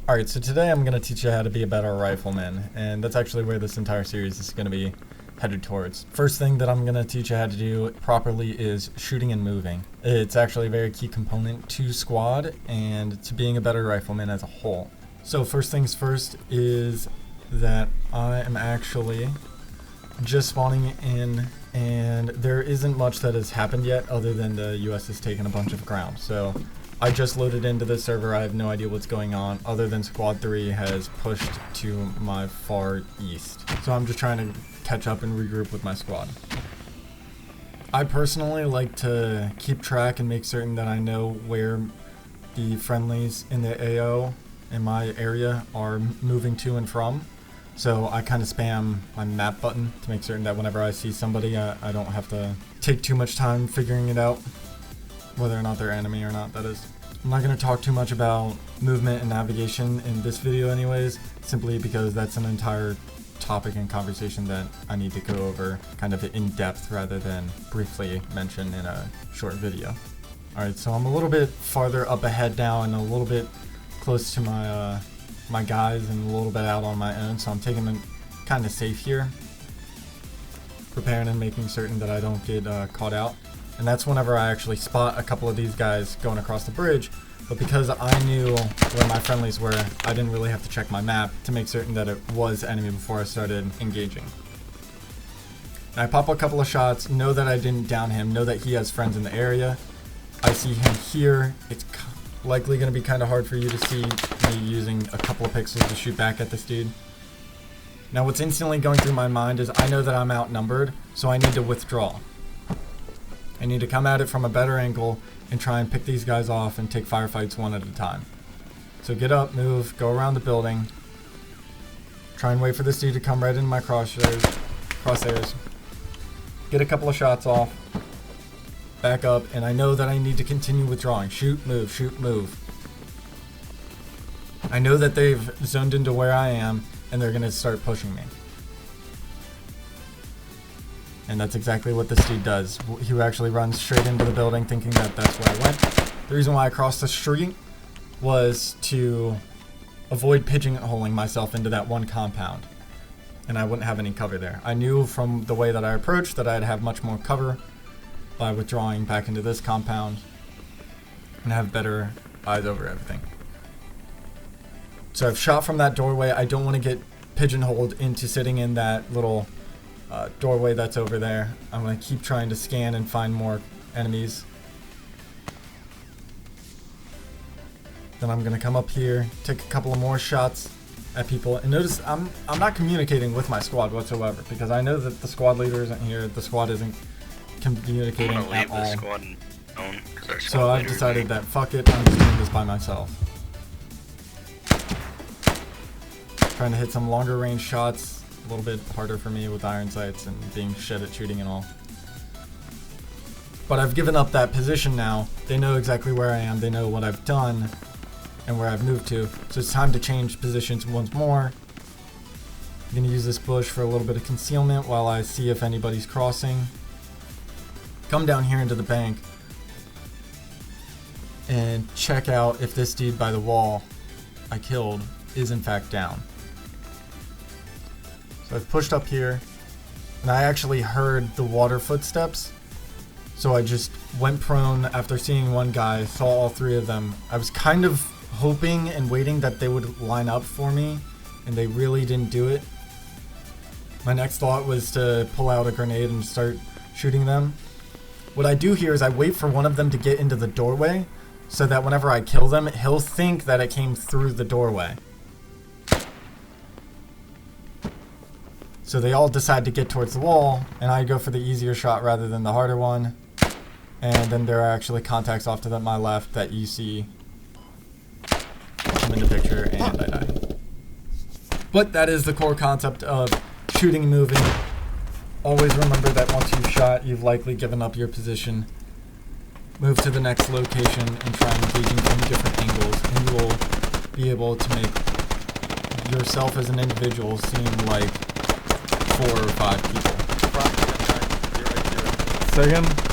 Alright, so today I'm going to teach you how to be a better rifleman, and that's actually where this entire series is going to be headed towards. First thing that I'm going to teach you how to do properly is shooting and moving. It's actually a very key component to squad and to being a better rifleman as a whole. So first things first is that I am actually just spawning in, and there isn't much that has happened yet other than the US has taken a bunch of ground. So I just loaded into the server. I have no idea what's going on other than Squad 3 has pushed to my far east. So I'm just trying to catch up and regroup with my squad. I personally like to keep track and make certain that I know where the friendlies in the AO in my area are moving to and from. So I kind of spam my map button to make certain that whenever I see somebody, I don't have to take too much time figuring it out. Whether or not they're enemy or not, that is. I'm not going to talk too much about movement and navigation in this video anyways, simply because that's an entire topic and conversation that I need to go over kind of in depth rather than briefly mention in a short video. Alright, so I'm a little bit farther up ahead now and a little bit close to my my guys and a little bit out on my own, so I'm taking them kind of safe here. Preparing and making certain that I don't get caught out. And that's whenever I actually spot a couple of these guys going across the bridge. But because I knew where my friendlies were, I didn't really have to check my map to make certain that it was enemy before I started engaging. And I pop a couple of shots, know that I didn't down him, know that he has friends in the area. I see him here. It's likely going to be kind of hard for you to see me using a couple of pixels to shoot back at this dude. Now what's instantly going through my mind is I know that I'm outnumbered, so I need to withdraw. I need to come at it from a better angle and try and pick these guys off and take firefights one at a time. So get up, move, go around the building. Try and wait for this dude to come right in my crosshairs. Get a couple of shots off. Back up, and I know that I need to continue withdrawing. Shoot, move, shoot, move. I know that they've zoned into where I am and they're going to start pushing me. And that's exactly what this dude does. He actually runs straight into the building thinking that that's where I went. The reason why I crossed the street was to avoid pigeonholing myself into that one compound. And I wouldn't have any cover there. I knew from the way that I approached that I'd have much more cover by withdrawing back into this compound and have better eyes over everything. So I've shot from that doorway. I don't want to get pigeonholed into sitting in that little doorway that's over there. I'm going to keep trying to scan and find more enemies. Then I'm going to come up here, take a couple of more shots at people, and notice I'm not communicating with my squad whatsoever because I know that the squad leader isn't here, the squad isn't communicating at all. So I've decided that fuck it, I'm just doing this by myself. Trying to hit some longer range shots. A little bit harder for me with iron sights and being shit at shooting and all. But I've given up that position now. They know exactly where I am. They know what I've done and where I've moved to. So it's time to change positions once more. I'm going to use this bush for a little bit of concealment while I see if anybody's crossing. Come down here into the bank and check out if this dude by the wall I killed is in fact down. So I've pushed up here, and I actually heard the water footsteps. So I just went prone after seeing one guy, saw all three of them. I was kind of hoping and waiting that they would line up for me, and they really didn't do it. My next thought was to pull out a grenade and start shooting them. What I do here is I wait for one of them to get into the doorway, so that whenever I kill them, he'll think that it came through the doorway. So they all decide to get towards the wall, and I go for the easier shot rather than the harder one. And then there are actually contacts off to my left that you see come in the picture, and I die. But that is the core concept of shooting and moving. Always remember that once you've shot, you've likely given up your position. Move to the next location and try engaging from different angles, and you will be able to make yourself as an individual seem like 4 or 5 people. Say again?